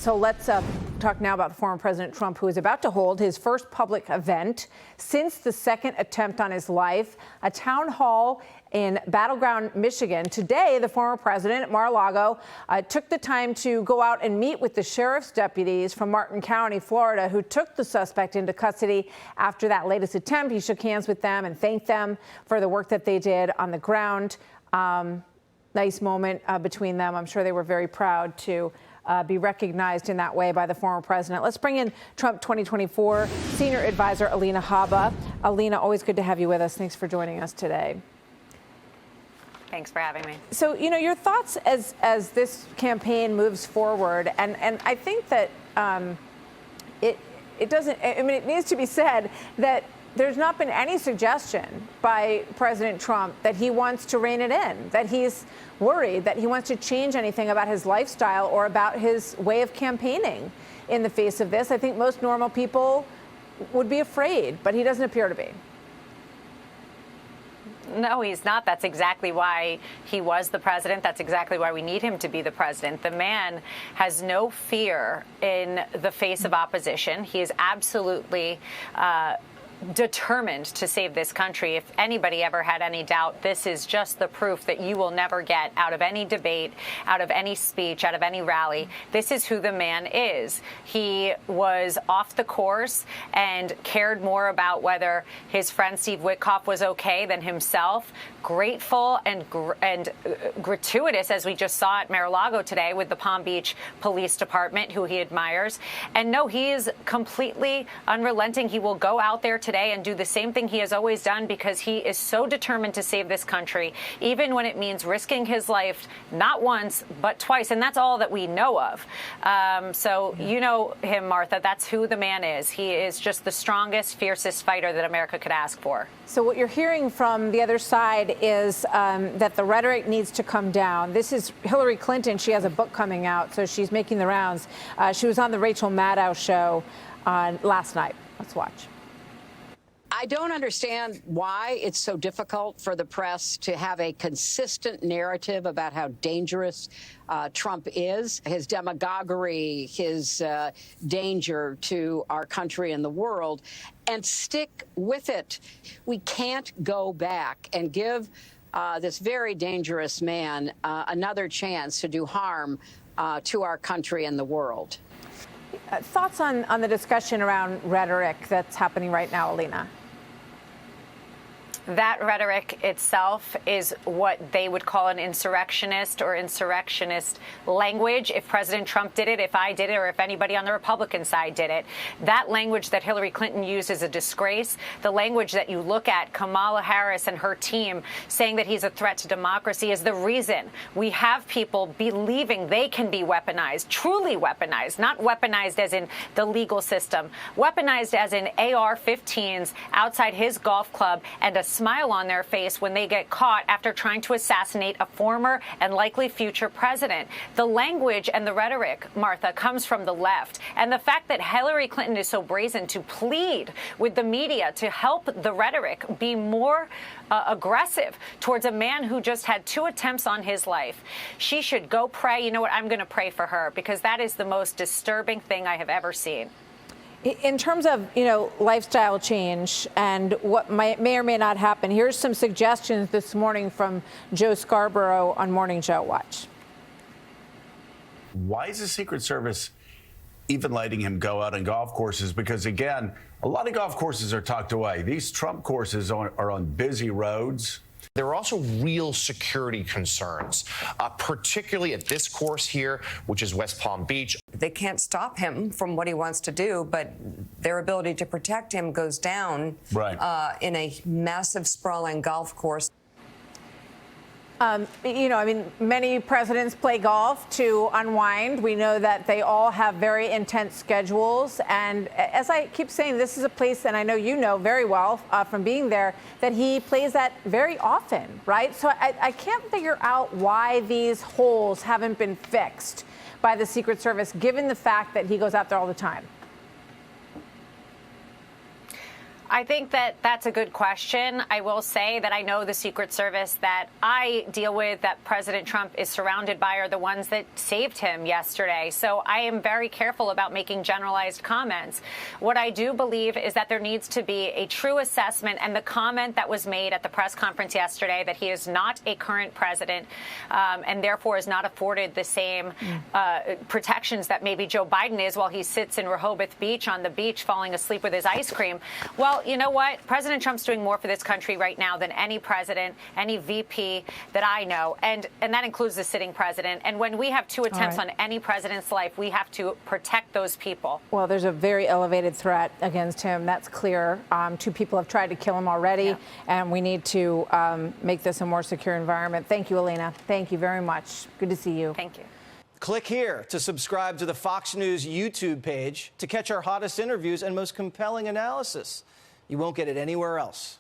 So let's talk now about former President Trump, who is about to hold his first public event since the second attempt on his life, a town hall in Battleground, Michigan. Today, the former president at Mar-a-Lago took the time to go out and meet with the sheriff's deputies from Martin County, Florida, who took the suspect into custody after that latest attempt. He shook hands with them and thanked them for the work that they did on the ground. Nice moment between them. I'm sure they were very proud to be recognized in that way by the former president. Let's bring in Trump 2024 senior advisor Alina Habba. Alina, always good to have you with us. Thanks for joining us today. Thanks for having me. So, you know, your thoughts as this campaign moves forward, and I think that it doesn't. I mean, it needs to be said that there's not been any suggestion by President Trump that he wants to rein it in, that he's worried, that he wants to change anything about his lifestyle or about his way of campaigning in the face of this. I think most normal people would be afraid, but he doesn't appear to be. No, he's not. That's exactly why he was the president. That's exactly why we need him to be the president. The man has no fear in the face of opposition. He is absolutely determined to save this country. If anybody ever had any doubt, this is just the proof that you will never get out of any debate, out of any speech, out of any rally. This is who the man is. He was off the course and cared more about whether his friend Steve Witkoff was okay than himself. Grateful and gratuitous, as we just saw at Mar-a-Lago today with the Palm Beach Police Department, who he admires. And no, he is completely unrelenting. He will go out there today and do the same thing he has always done, because he is so determined to save this country, even when it means risking his life not once but twice. And that's all that we know of. So you know him, Martha. That's who the man is. He is just the strongest, fiercest fighter that America could ask for. So what you're hearing from the other side is that the rhetoric needs to come down. This is Hillary Clinton. She has a book coming out, so she's making the rounds. She was on the Rachel Maddow show last night. Let's watch. I don't understand why it's so difficult for the press to have a consistent narrative about how dangerous Trump is, his demagoguery, his danger to our country and the world, and stick with it. We can't go back and give this very dangerous man another chance to do harm to our country and the world. Thoughts on the discussion around rhetoric that's happening right now, Alina? That rhetoric itself is what they would call an insurrectionist or insurrectionist language. If President Trump did it, if I did it, or if anybody on the Republican side did it, that language that Hillary Clinton used is a disgrace. The language that you look at Kamala Harris and her team saying that he's a threat to democracy is the reason we have people believing they can be weaponized, truly weaponized, not weaponized as in the legal system, weaponized as in AR-15s outside his golf club and a smile on their face when they get caught after trying to assassinate a former and likely future president. The language and the rhetoric, Martha, comes from the left. And the fact that Hillary Clinton is so brazen to plead with the media to help the rhetoric be more aggressive towards a man who just had 2 attempts on his life. She should go pray. You know what? I'm going to pray for her, because that is the most disturbing thing I have ever seen. In terms of, you know, lifestyle change and what may or may not happen, here's some suggestions this morning from Joe Scarborough on Morning Joe. Watch. Why is the Secret Service even letting him go out on golf courses? Because, again, a lot of golf courses are tucked away. These Trump courses are on busy roads. There are also real security concerns, particularly at this course here, which is West Palm Beach. They can't stop him from what he wants to do, but their ability to protect him goes down in a massive, sprawling golf course. You know, I mean, many presidents play golf to unwind. We know that they all have very intense schedules. And as I keep saying, this is a place, and I know you know very well from being there, that he plays at very often, right? So I can't figure out why these holes haven't been fixed by the Secret Service, given the fact that he goes out there all the time. I think that that's a good question. I will say that I know the Secret Service that I deal with, that President Trump is surrounded by, are the ones that saved him yesterday. So I am very careful about making generalized comments. What I do believe is that there needs to be a true assessment, and the comment that was made at the press conference yesterday that he is not a current president and therefore is not afforded the same protections that maybe Joe Biden is while he sits in Rehoboth Beach on the beach falling asleep with his ice cream. Well, you know what? President Trump's doing more for this country right now than any president, any VP that I know, and that includes the sitting president. And when we have 2 attempts on any president's life, we have to protect those people. Well, there's a very elevated threat against him. That's clear. 2 people have tried to kill him already, and we need to make this a more secure environment. Thank you, Alina. Thank you very much. Good to see you. Thank you. Click here to subscribe to the Fox News YouTube page to catch our hottest interviews and most compelling analysis. You won't get it anywhere else.